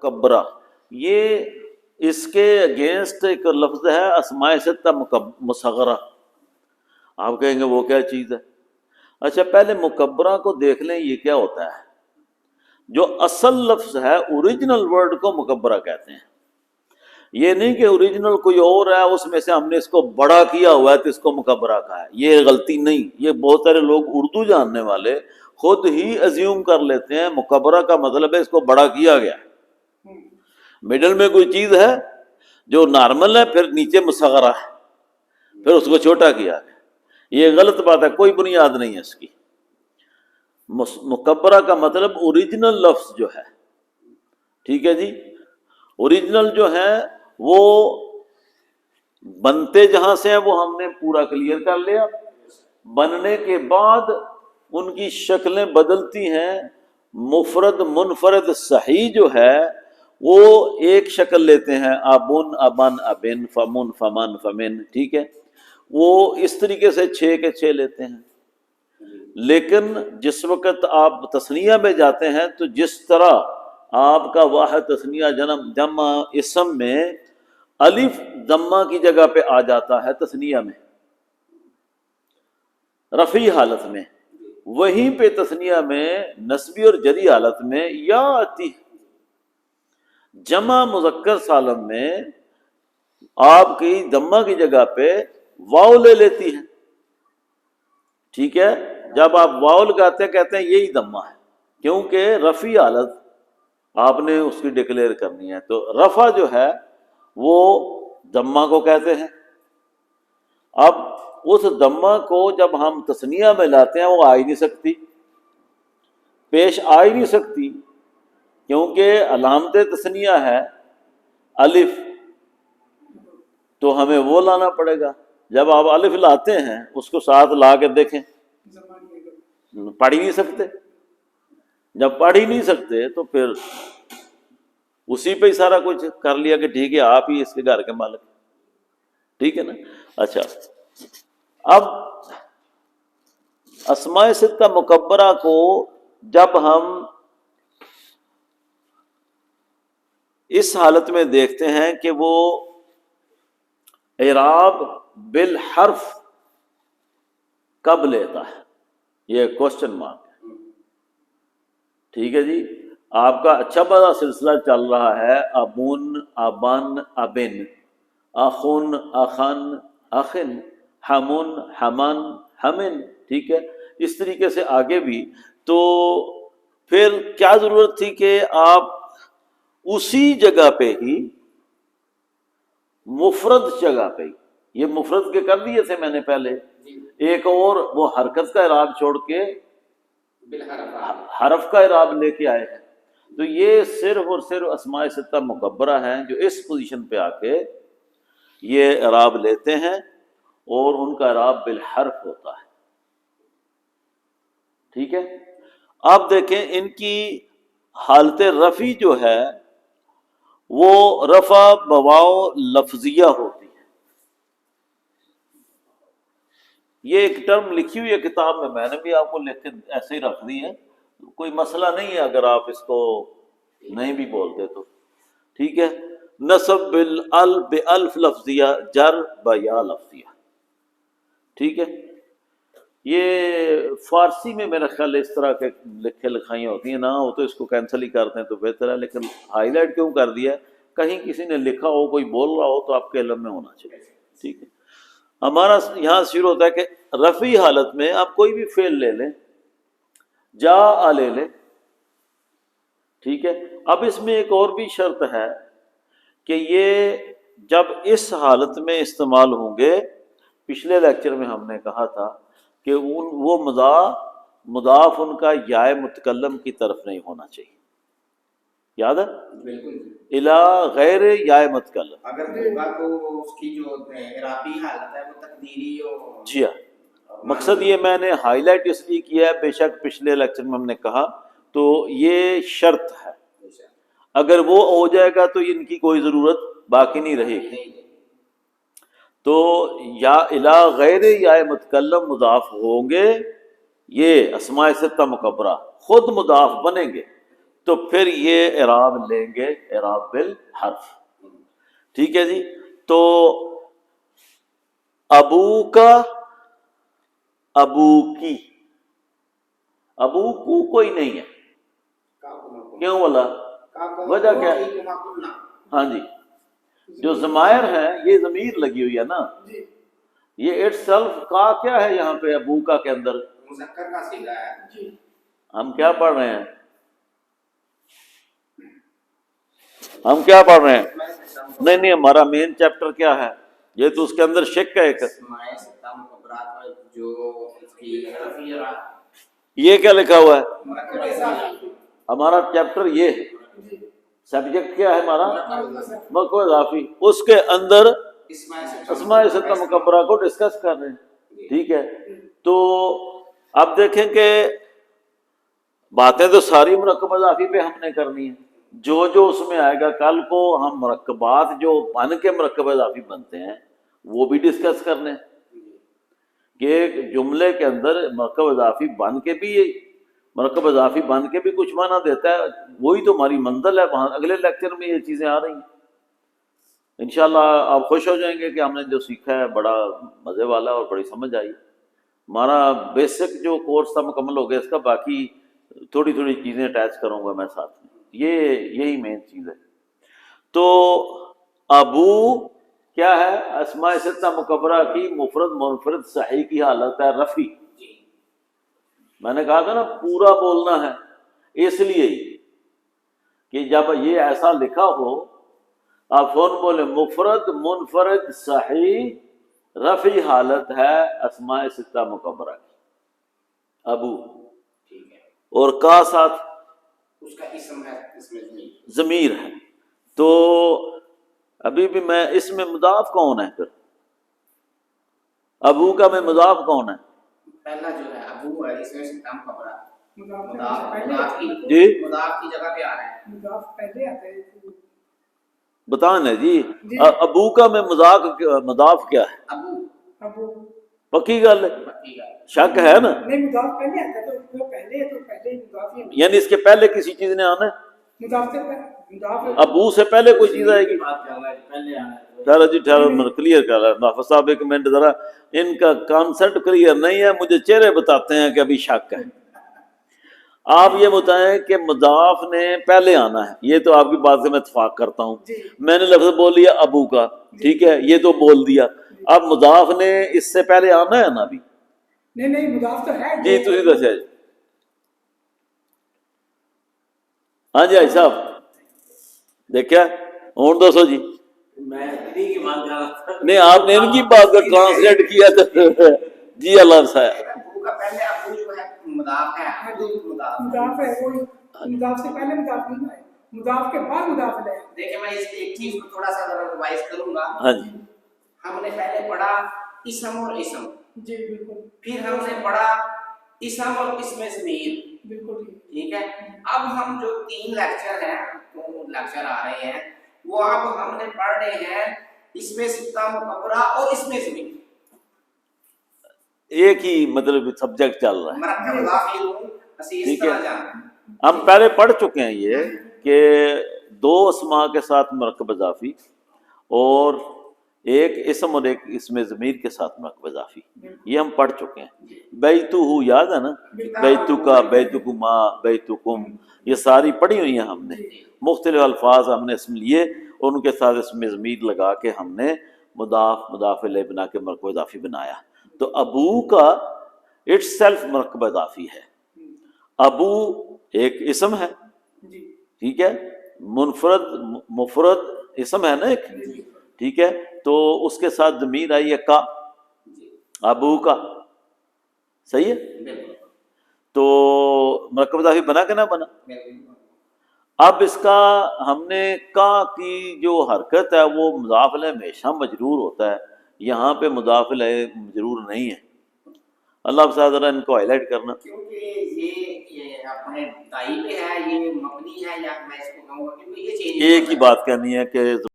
مکبرہ، یہ اس کے اگینسٹ ایک لفظ ہے اسماء ستہ مصغرہ. آپ کہیں گے وہ کیا چیز ہے؟ اچھا پہلے مکبرہ کو دیکھ لیں یہ کیا ہوتا ہے. جو اصل لفظ ہے اوریجنل ورڈ کو مکبرہ کہتے ہیں. یہ نہیں کہ اوریجنل کوئی اور ہے اس میں سے ہم نے اس کو بڑا کیا ہوا ہے تو اس کو مکبرہ کہا ہے. یہ غلطی نہیں. یہ بہت سارے لوگ اردو جاننے والے خود ہی ازیوم کر لیتے ہیں مکبرہ کا مطلب ہے اس کو بڑا کیا گیا. مڈل میں کوئی چیز ہے جو نارمل ہے پھر نیچے مصغرہ ہے پھر اس کو چھوٹا کیا گیا. یہ غلط بات ہے، کوئی بنیاد نہیں ہے اس کی. مکبرہ کا مطلب اوریجنل لفظ جو ہے، ٹھیک ہے جی، اوریجنل جو ہے وہ بنتے جہاں سے ہیں وہ ہم نے پورا کلیئر کر لیا. بننے کے بعد ان کی شکلیں بدلتی ہیں. مفرد منفرد صحیح جو ہے وہ ایک شکل لیتے ہیں، ابن ابن ابن فمن فمن فمن، ٹھیک ہے، وہ اس طریقے سے 6 کے 6 لیتے ہیں. لیکن جس وقت آپ تثنیہ میں جاتے ہیں تو جس طرح آپ کا واحد تثنیہ جمع اسم میں الف ضمہ کی جگہ پہ آ جاتا ہے تثنیہ میں رفعی حالت میں، وہیں پہ تثنیہ میں نسبی اور جری حالت میں یا آتی ہے. جمع مذکر سالم میں آپ کی ضمہ کی جگہ پہ واو لے لیتی ہے، ٹھیک ہے. جب آپ واو لگاتے ہیں کہتے ہیں یہی ضمہ ہے، کیونکہ رفعی حالت آپ نے اس کی ڈکلیئر کرنی ہے. تو رفع جو ہے وہ ضمہ کو کہتے ہیں. اب اس ضمہ کو جب ہم تثنیہ میں لاتے ہیں وہ آ ہی نہیں سکتی، پیش آ ہی نہیں سکتی، کیونکہ علامت تثنیہ ہے الف، تو ہمیں وہ لانا پڑے گا. جب آپ الف لاتے ہیں اس کو ساتھ لا کے دیکھیں، پڑھ ہی نہیں سکتے. جب پڑھ ہی نہیں سکتے تو پھر اسی پہ ہی سارا کچھ کر لیا کہ ٹھیک ہے آپ ہی اس کے گھر کے مالک، ٹھیک ہے نا. اچھا اب اسماء ستہ مکبرہ کو جب ہم اس حالت میں دیکھتے ہیں کہ وہ اعراب بالحرف کب لیتا ہے، یہ کوشچن مارک ہے. ٹھیک ہے جی، آپ کا اچھا بڑا سلسلہ چل رہا ہے، ابن ابن ابن، اخن اخن اخن، ہمن ہمن ہمن، ٹھیک ہے، اس طریقے سے آگے بھی. تو پھر کیا ضرورت تھی کہ آپ اسی جگہ پہ ہی مفرد جگہ پہ ہی، یہ مفرد کے کر دیے تھے میں نے پہلے، ایک اور وہ حرکت کا اعراب چھوڑ کے حرف کا اعراب لے کے آئے ہیں. تو یہ صرف اور صرف اسماء ستہ مکبرہ ہیں جو اس پوزیشن پہ آ کے یہ اعراب لیتے ہیں اور ان کا اعراب بالحرف ہوتا ہے. ٹھیک ہے، اب دیکھیں ان کی حالت رفعی جو ہے وہ رفع بواو لفظیہ ہوتی ہے. یہ ایک ٹرم لکھی ہوئی ہے کتاب میں نے بھی آپ کو لکھ کے ایسے ہی رکھ دی ہے، کوئی مسئلہ نہیں ہے اگر آپ اس کو نہیں بھی بولتے تو. ٹھیک ہے، نصب بالالف لفظیہ، جر بیا لفظیہ. ٹھیک ہے، یہ فارسی میں میرا خیال اس طرح کے لکھے لکھائیاں ہوتی ہیں، نہ ہو تو اس کو کینسل ہی کرتے ہیں تو بہتر ہے. لیکن ہائی لائٹ کیوں کر دیا، کہیں کسی نے لکھا ہو کوئی بول رہا ہو تو آپ کے علم میں ہونا چاہیے. ٹھیک ہے، ہمارا یہاں شروع ہوتا ہے کہ رفعی حالت میں آپ کوئی بھی فعل لے لیں، جا لے لیں، ٹھیک ہے. اب اس میں ایک اور بھی شرط ہے کہ یہ جب اس حالت میں استعمال ہوں گے، پچھلے لیکچر میں ہم نے کہا تھا کہ وہ مضاف ان کا یا متکلم کی طرف نہیں ہونا چاہیے، یاد ہے؟ بالکل. الا غیر یا متکلم، اگر ہوگا تو اس کی جو اعرابی حالت ہے وہ تقدیری ہو. جی ہاں، مقصد یہ میں نے ہائی لائٹ اس لیے کیا ہے، بے شک پچھلے لیکچر میں ہم نے کہا تو یہ شرط ہے، اگر وہ ہو جائے گا تو ان کی کوئی ضرورت باقی نہیں رہے گی. تو یا الا غیر یا متکلم مضاف ہوں گے، یہ اسماء ستہ مکبرہ خود مضاف بنیں گے. تو پھر یہ اعراب لیں گے اعراب بالحرف. ٹھیک ہے جی. تو ابو کا، ابو کی، ابو کو کوئی نہیں ہے. کیوں بولا؟ وجہ کیا ہے؟ ہاں جی، جو ضمائر ہیں یہ ضمیر لگی ہوئی ہے نا، یہ اٹ سیلف کا کیا ہے یہاں پہ ابو کا کے اندر؟ مذکر کا صیغہ ہے. ہم کیا پڑھ رہے ہیں؟ ہم کیا پڑھ رہے ہیں؟ نہیں نہیں، ہمارا مین چیپٹر کیا ہے؟ یہ تو اس کے اندر شک ہے ایک. یہ کیا لکھا ہوا ہے؟ ہمارا چیپٹر یہ ہے، سبجیکٹ کیا ہے ہمارا؟ مرکب اضافی. اس کے اندر اسماء ستہ مکبرہ کو ڈسکس کر رہے ہیں. ٹھیک ہے. تو اب دیکھیں کہ باتیں تو ساری مرکب اضافی پہ ہم نے کرنی ہے. جو جو اس میں آئے گا کل کو ہم مرکبات جو بن کے مرکب اضافی بنتے ہیں وہ بھی ڈسکس کرنے ہیں کہ ایک جملے کے اندر مرکب اضافی بن کے بھی مرکب اضافی بن کے بھی کچھ معنی دیتا ہے. وہی تو ہماری منزل ہے، وہاں اگلے لیکچر میں یہ چیزیں آ رہی ہیں. انشاءاللہ آپ خوش ہو جائیں گے کہ ہم نے جو سیکھا ہے بڑا مزے والا اور بڑی سمجھ آئی. ہمارا بیسک جو کورس تھا مکمل ہو گیا، اس کا باقی تھوڑی تھوڑی چیزیں اٹیچ کروں گا میں ساتھ میں. یہی مین چیز ہے. تو ابو کیا ہے؟ اسماء ستہ مکبرہ کی مفرد منفرد صحیح کی حالت ہے رفع. میں نے کہا تھا نا پورا بولنا ہے، اس لیے کہ جب یہ ایسا لکھا ہو آپ فون بولے مفرد منفرد صحیح رفع حالت ہے اسماء ستہ مکبرہ کی. ابو اور کا ساتھ اس کا اسم ہے، اس میں ضمیر ہے. تو ابھی بھی میں اس میں مضاف کون ہے پھر؟ ابو کا میں مضاف کون ہے؟ پہلا جو ہے ابو ہے، اس میں ستہ مکبرہ مضاف کی جگہ پہ آ رہا ہے. مضاف پہلے آتا ہے. بتانا جی ابو کا میں مضاف کیا ہے؟ ابو پکی گل ہے، شک ہے نا؟ نہیں مضاف پہلے آتا ہے تو پہلے ہے، تو پہلے مضاف ہی یعنی اس کے پہلے کسی چیز نے آنا ہے؟ مضاف سے ابو سے پہلے کوئی چیز آئے گی؟ ٹھہرو جی ٹھہرو، میں کلیئر کر رہا ہوں. نافذ صاحب ایک منٹ ذرا، ان کا کانسیپٹ کلیئر نہیں ہے، مجھے چہرے بتاتے ہیں کہ ابھی شک ہے. آپ یہ بتائیں کہ مضاف نے پہلے آنا ہے، یہ تو آپ کی بات سے میں اتفاق کرتا ہوں. میں نے لفظ بول لیا ابو کا، ٹھیک ہے، یہ تو بول دیا. اب مضاف نے اس سے پہلے آنا ہے نا ابھی؟ نہیں مضاف تو ہے جی تھی دسیا جی. ہاں جی بھائی صاحب دیکھا ہوں دسو جی. نہیں آپ نے ان کی بات کو ٹرانسلیٹ کیا تو جی اللہ صاحب پہلے ابو جو ہے مضاف ہے، مضاف ہے، وہ مضاف سے پہلے مضاف نہیں ہے، مضاف کے بعد مضاف ہے. دیکھیں میں اس ایک چیز کو تھوڑا سا ریوائز کروں گا. ہاں جی. ہم نے پہلے پڑھا اسم اور اسم، جی بالکل. پھر ہم نے پڑھا اسم اور اسم ضمیر، بالکل ٹھیک ہے. اب ہم جو 3 لیکچر ہیں، لیکچر آ رہے ہیں، وہ اب ہم نے پڑھ رہے ہیں اسم ستہ مکبرہ اور اسم ضمیر. ایک ہی مطلب سبجیکٹ چل رہا ہے. مرکب اضافی ہوں ٹھیک ہے. ہم پہلے پڑھ چکے ہیں یہ کہ 2 اسماء کے ساتھ مرکب اضافی اور ایک اسم اور ایک اسم ضمیر کے ساتھ مرکب اضافی، یہ ہم پڑھ چکے ہیں. بیتو یاد ہے نا، بیتو کا، بیتکما، بیتکم، یہ ساری پڑھی ہوئی ہیں ہم نے. مختلف الفاظ ہم نے اسم لیے اور ان کے ساتھ اسم ضمیر لگا کے ہم نے مضاف الیہ بنا کے مرکب اضافی بنایا. تو ابو کا اٹ سیلف مرکب اضافی ہے. ابو ایک اسم ہے، ٹھیک ہے، منفرد مفرد اسم ہے نا ایک، ٹھیک ہے. تو اس کے ساتھ ضمیر آئی ہے کا، ابو کا، صحیح ہے. تو مرکب اضافی بنا کہ نہ بنا؟ اب اس کا ہم نے کا کی جو حرکت ہے وہ مضاف الیہ ہمیشہ مجرور ہوتا ہے، یہاں پہ مضاف الیہ مجرور نہیں ہے. اللہ صاحب ذرا ان کو ہائی لائٹ کرنا، کیونکہ یہ اپنے تائی پہ ہے، یہ مبنی ہے، یا میں اس کو کہوں گا کہ یہ چیز ایک ہی بات کرنی ہے کہ